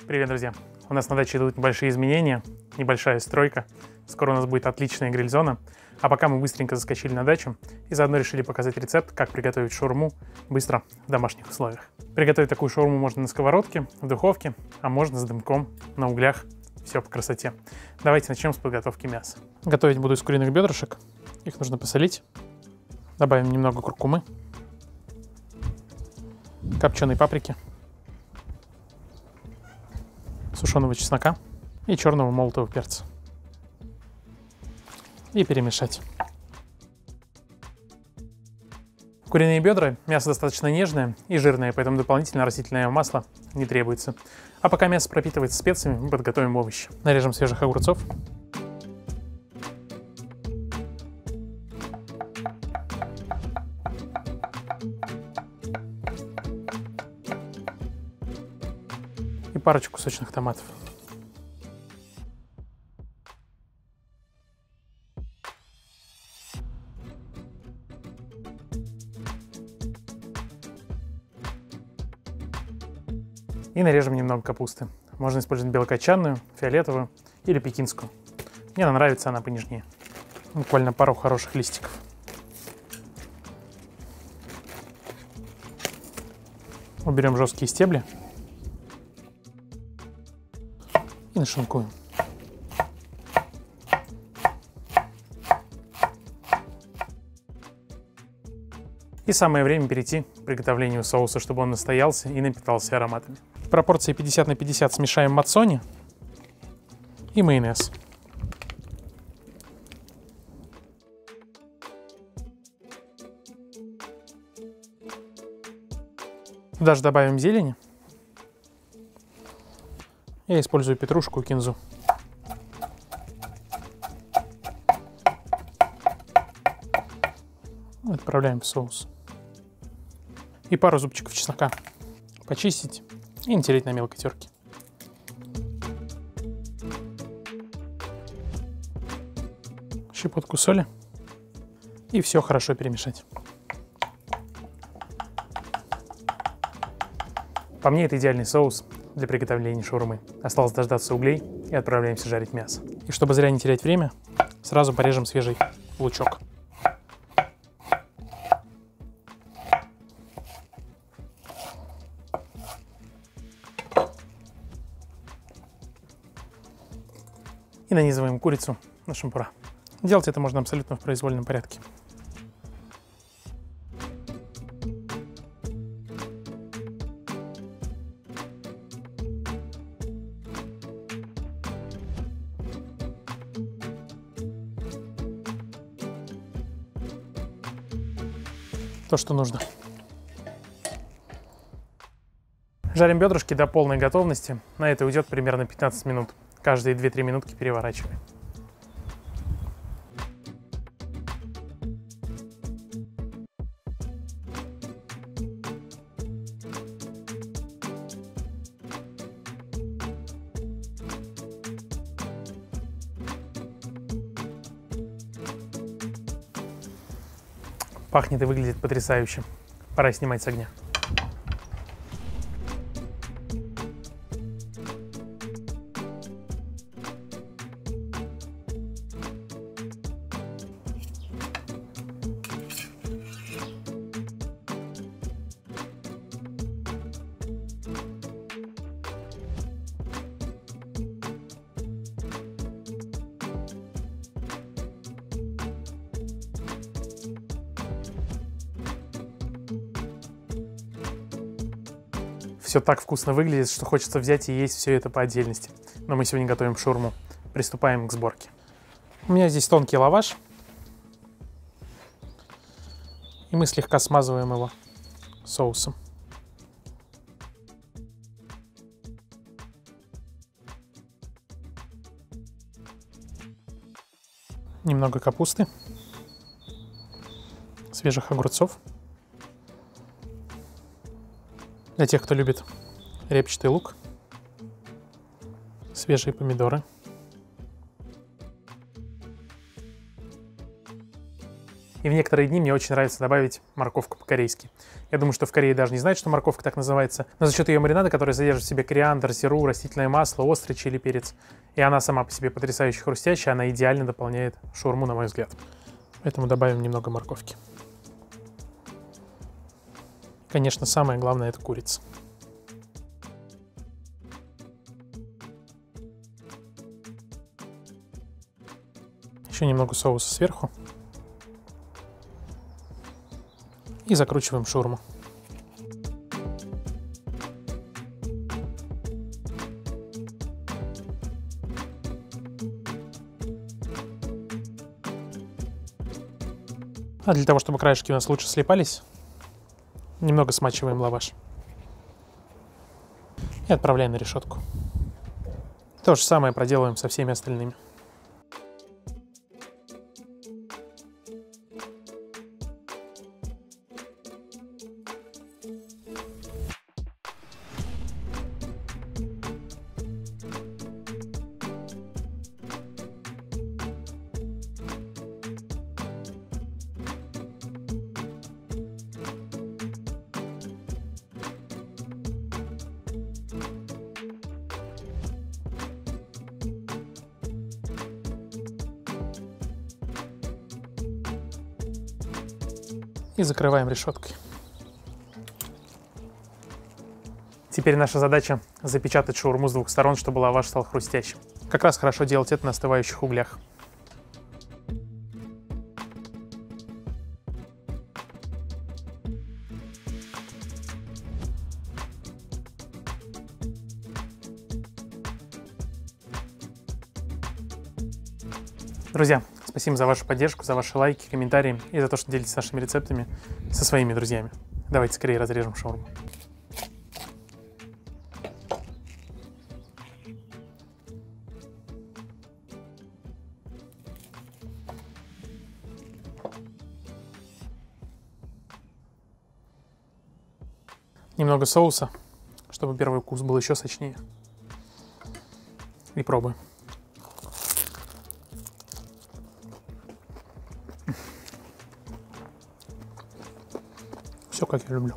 Привет, друзья! У нас на даче идут небольшие изменения, небольшая стройка. Скоро у нас будет отличная гриль-зона. А пока мы быстренько заскочили на дачу и заодно решили показать рецепт, как приготовить шаурму быстро в домашних условиях. Приготовить такую шаурму можно на сковородке, в духовке, а можно с дымком, на углях. Все по красоте. Давайте начнем с подготовки мяса. Готовить буду из куриных бедрышек. Их нужно посолить. Добавим немного куркумы, копченой паприки, сушеного чеснока и черного молотого перца. И перемешать. Куриные бедра – мясо достаточно нежное и жирное, поэтому дополнительно растительное масло не требуется. А пока мясо пропитывается специями, мы подготовим овощи. Нарежем свежих огурцов. И парочку сочных томатов. И нарежем немного капусты. Можно использовать белокочанную, фиолетовую или пекинскую. Мне нравится она понежнее. Буквально пару хороших листиков. Уберем жесткие стебли и нашинкуем. И самое время перейти к приготовлению соуса, чтобы он настоялся и напитался ароматами. В пропорции 50 на 50 смешаем мацони и майонез. Туда же добавим зелени. Я использую петрушку и кинзу. Отправляем в соус. И пару зубчиков чеснока. Почистить и натереть на мелкой терке. Щепотку соли. И все хорошо перемешать. По мне, это идеальный соус для приготовления шаурмы. Осталось дождаться углей и отправляемся жарить мясо. И чтобы зря не терять время, сразу порежем свежий лучок. И нанизываем курицу на шампура. Делать это можно абсолютно в произвольном порядке. То, что нужно. Жарим бедрышки до полной готовности. На это уйдет примерно 15 минут. Каждые 2-3 минутки переворачиваем. Пахнет и выглядит потрясающе. Пора снимать с огня. Все так вкусно выглядит, что хочется взять и есть все это по отдельности. Но мы сегодня готовим шаурму. Приступаем к сборке. У меня здесь тонкий лаваш. И мы слегка смазываем его соусом. Немного капусты. Свежих огурцов. Для тех, кто любит репчатый лук, свежие помидоры, И в некоторые дни мне очень нравится добавить морковку по-корейски. Я думаю, что в Корее даже не знают, что морковка так называется, но за счет ее маринада, который содержит в себе кориандр, зиру, растительное масло, острый чили перец, и она сама по себе потрясающе хрустящая, она идеально дополняет шаурму, на мой взгляд. Поэтому добавим немного морковки. Конечно, самое главное — это курица. Еще немного соуса сверху. И закручиваем шаурму. А для того, чтобы краешки у нас лучше слипались, немного смачиваем лаваш. И отправляем на решетку. То же самое проделываем со всеми остальными. И закрываем решеткой. Теперь наша задача запечатать шаурму с двух сторон, чтобы лаваш стал хрустящим. Как раз хорошо делать это на остывающих углях. Друзья, спасибо за вашу поддержку, за ваши лайки, комментарии и за то, что делитесь нашими рецептами со своими друзьями. Давайте скорее разрежем шаурму. Немного соуса, чтобы первый вкус был еще сочнее. И пробуем. Все, как я люблю.